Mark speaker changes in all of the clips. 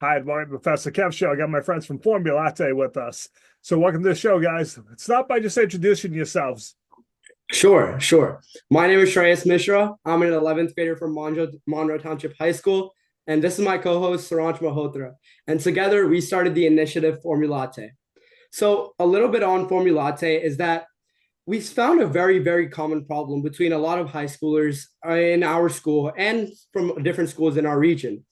Speaker 1: Hi, I'm Professor Kev Show. I got my friends from FormuLATTE with us. So welcome to the show, guys. Start by just introducing yourselves.
Speaker 2: Sure. My name is Mishra. I'm an 11th grader from Monroe Township High School, and this is my co-host Sarang Malhotra. And together we started the initiative FormuLATTE. So a little bit on FormuLATTE is that we found a very common problem between a lot of high schoolers in our school and from different schools in our region.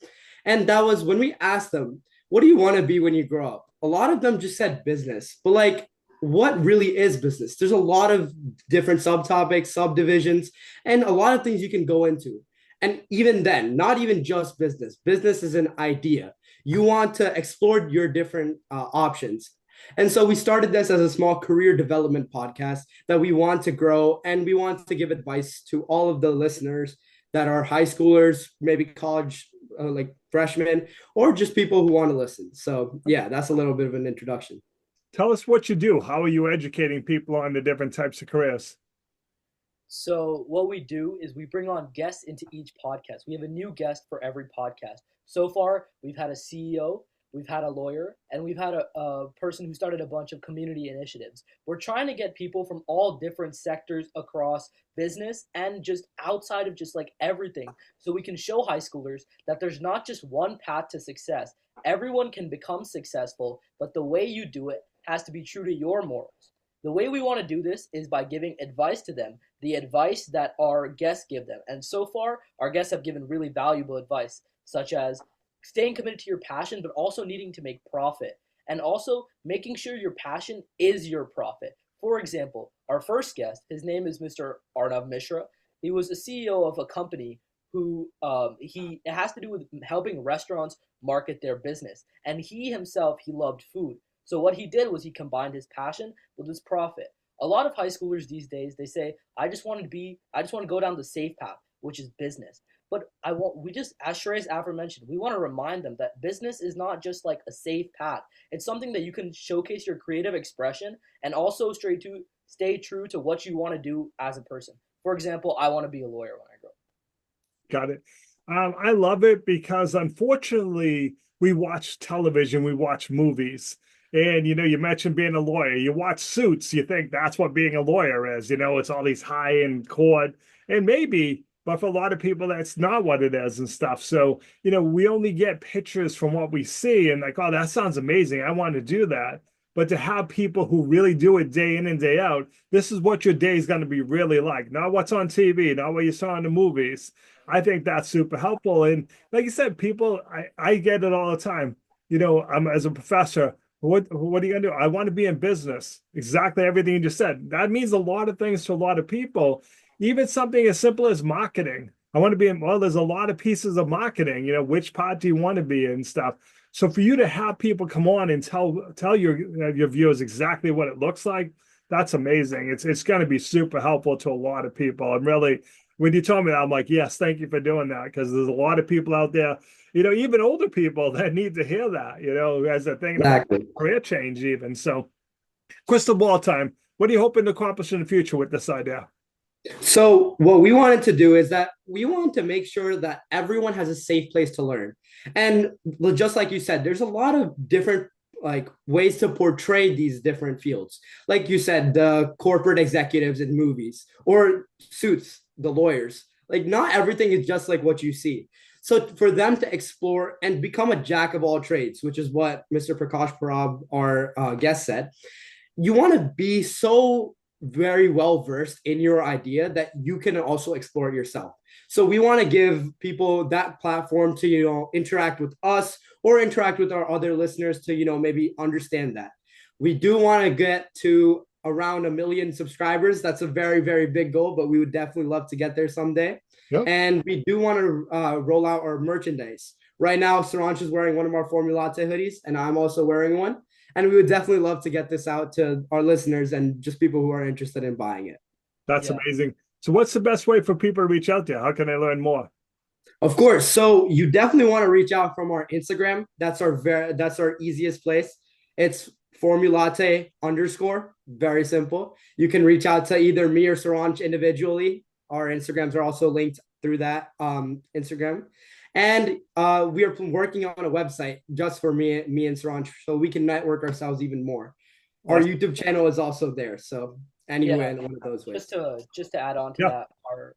Speaker 2: And that was when we asked them, what do you want to be when you grow up? A lot of them just said business, but like, what really is business? There's a lot of different subtopics, subdivisions, and a lot of things you can go into. And even then, not even just business. Business is an idea. You want to explore your different options. And so we started this as a small career development podcast that we want to grow, and we want to give advice to all of the listeners that are high schoolers, maybe college like freshmen, or just people who want to listen. So yeah, that's a little bit of an introduction.
Speaker 1: Tell us what you do. How are you educating people on the different types of careers?
Speaker 3: So what we do is we bring on guests into each podcast. We have a new guest for every podcast. So far, we've had a CEO, we've had a lawyer, and we've had a person who started a bunch of community initiatives. We're trying to get people from all different sectors across business and just outside of just like everything. So we can show high schoolers that there's not just one path to success. Everyone can become successful, but the way you do it has to be true to your morals. The way we want to do this is by giving advice to them, the advice that our guests give them. And so far, our guests have given really valuable advice, such as staying committed to your passion, but also needing to make profit, and also making sure your passion is your profit. For example, our first guest, his name is Mr. Arnav Mishra. He was a CEO of a company who it has to do with helping restaurants market their business. And he himself, he loved food. So what he did was he combined his passion with his profit. A lot of high schoolers these days, they say, I just want to go down the safe path, which is business. But as Shreyas aforementioned, we want to remind them that business is not just like a safe path. It's something that you can showcase your creative expression and also stay true to what you want to do as a person. For example, I want to be a lawyer when I grow up.
Speaker 1: Got it. I love it because unfortunately, we watch television, we watch movies. And, you mentioned being a lawyer. You watch Suits, you think that's what being a lawyer is. It's all these high-end court. And maybe, but for a lot of people, that's not what it is and stuff. So, we only get pictures from what we see and like, oh, that sounds amazing. I want to do that. But to have people who really do it day in and day out, this is what your day is going to be really like. Not what's on TV, not what you saw in the movies. I think that's super helpful. And like you said, people, I get it all the time. I'm as a professor. What are you gonna do? I want to be in business. Exactly everything you just said. That means a lot of things to a lot of people. Even something as simple as marketing. I want to be in, well, there's a lot of pieces of marketing, which part do you want to be in and stuff. So for you to have people come on and tell your viewers exactly what it looks like, that's amazing. It's going to be super helpful to a lot of people. And really, when you told me that, I'm like, yes, thank you for doing that, because there's a lot of people out there, even older people that need to hear that, as a thing about
Speaker 2: Exactly.
Speaker 1: career change even. So crystal ball time. What are you hoping to accomplish in the future with this idea?
Speaker 2: So what we wanted to do is that we want to make sure that everyone has a safe place to learn. And just like you said, there's a lot of different like ways to portray these different fields. Like you said, the corporate executives in movies or Suits, the lawyers. Like not everything is just like what you see. So for them to explore and become a jack of all trades, which is what Mr. Prakash Parab, our guest, said, you want to be so very well versed in your idea that you can also explore it yourself. So we want to give people that platform to interact with us or interact with our other listeners to maybe understand that. We do want to get to around 1 million subscribers. That's a very big goal, but we would definitely love to get there someday.
Speaker 1: Yep.
Speaker 2: And we do want to roll out our merchandise. Right now, Saransh is wearing one of our FormuLATTE hoodies, and I'm also wearing one. And we would definitely love to get this out to our listeners and just people who are interested in buying it.
Speaker 1: That's
Speaker 3: Yeah.
Speaker 1: amazing. So what's the best way for people to reach out there? How can they learn more?
Speaker 2: Of course. So you definitely want to reach out from our Instagram. That's our easiest place. It's FormuLATTE _. Very simple. You can reach out to either me or Saranch individually. Our Instagrams are also linked through that Instagram. And we are working on a website just for me and Sarang, so we can network ourselves even more. Our
Speaker 1: Awesome.
Speaker 2: YouTube channel is also there. So
Speaker 3: Yeah,
Speaker 2: anyway, in one of those ways.
Speaker 3: just to add on to
Speaker 1: Yeah.
Speaker 3: that, our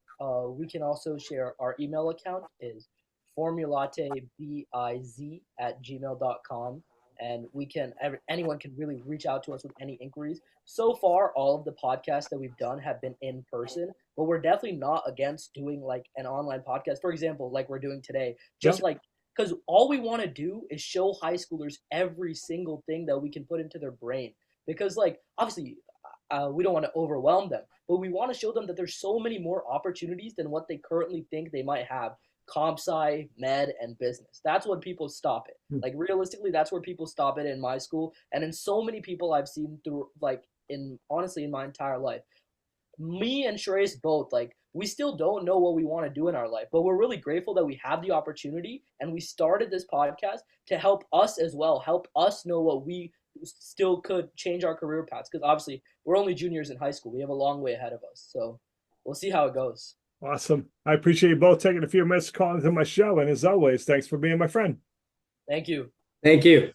Speaker 3: we can also share our email account is formulatebiz@gmail.com, and anyone can really reach out to us with any inquiries. So far, all of the podcasts that we've done have been in person, but we're definitely not against doing like an online podcast. For example, like we're doing today,
Speaker 1: Yeah.
Speaker 3: just like because all we want to do is show high schoolers every single thing that we can put into their brain. Because like obviously we don't want to overwhelm them, but we want to show them that there's so many more opportunities than what they currently think they might have. Comp sci, med, and business. That's when people stop it.
Speaker 1: Hmm.
Speaker 3: Like realistically, that's where people stop it in my school, and in so many people I've seen through, like in honestly in my entire life. Me and Shreyas both, like we still don't know what we want to do in our life, but we're really grateful that we have the opportunity and we started this podcast to help us as well, help us know what we still could change our career paths, because obviously we're only juniors in high school. We have a long way ahead of us, so we'll see how it goes.
Speaker 1: Awesome. I appreciate you both taking a few minutes to call into my show. And as always, thanks for being my friend.
Speaker 3: Thank you.
Speaker 2: Thank you.